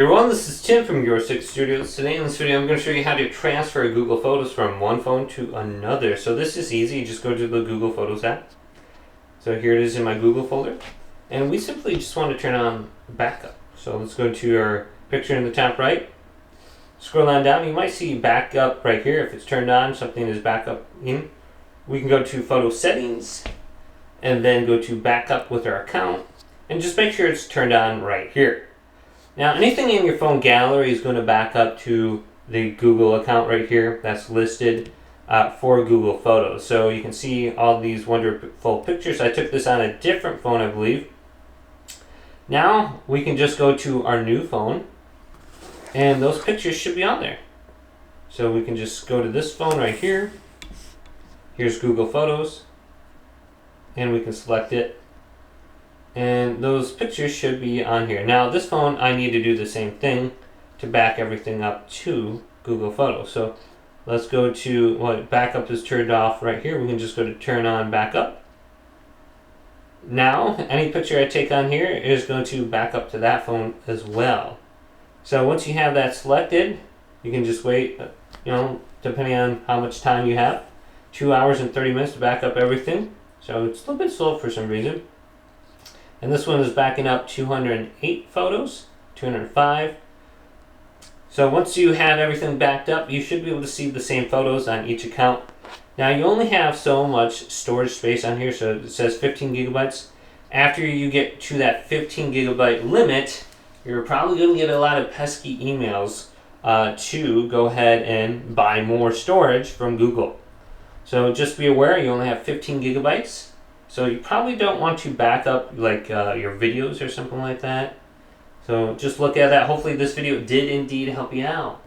Everyone, this is Tim from Your Six Studios. Today in this video I'm going to show you how to transfer Google Photos from one phone to another. So this is easy. You just go to the Google Photos app. So here it is in my Google folder. And we simply just want to turn on backup. So let's go to our picture in the top right. Scroll on down. You might see backup right here. If it's turned on, something is backup in. We can go to Photo Settings and then go to Backup with our account. And just make sure it's turned on right here. Now, anything in your phone gallery is going to back up to the Google account right here that's listed for Google Photos. So you can see all these wonderful pictures. I took this on a different phone, I believe. Now we can just go to our new phone and those pictures should be on there. So we can just go to this phone right here. Here's Google Photos and we can select it. And those pictures should be on here. Now this phone, I need to do the same thing to back everything up to Google Photos. So let's go to, backup is turned off right here. We can just go to turn on backup. Now any picture I take on here is going to back up to that phone as well. So once you have that selected, you can just wait, depending on how much time you have, 2 hours and 30 minutes to back up everything. So it's a little bit slow for some reason. And this one is backing up 208 photos, 205. So once you have everything backed up, you should be able to see the same photos on each account. Now you only have so much storage space on here, so it says 15 gigabytes. After you get to that 15 gigabyte limit, you're probably going to get a lot of pesky emails to go ahead and buy more storage from Google. So just be aware, you only have 15 gigabytes. So you probably don't want to back up like your videos or something like that. So just look at that. Hopefully this video did indeed help you out.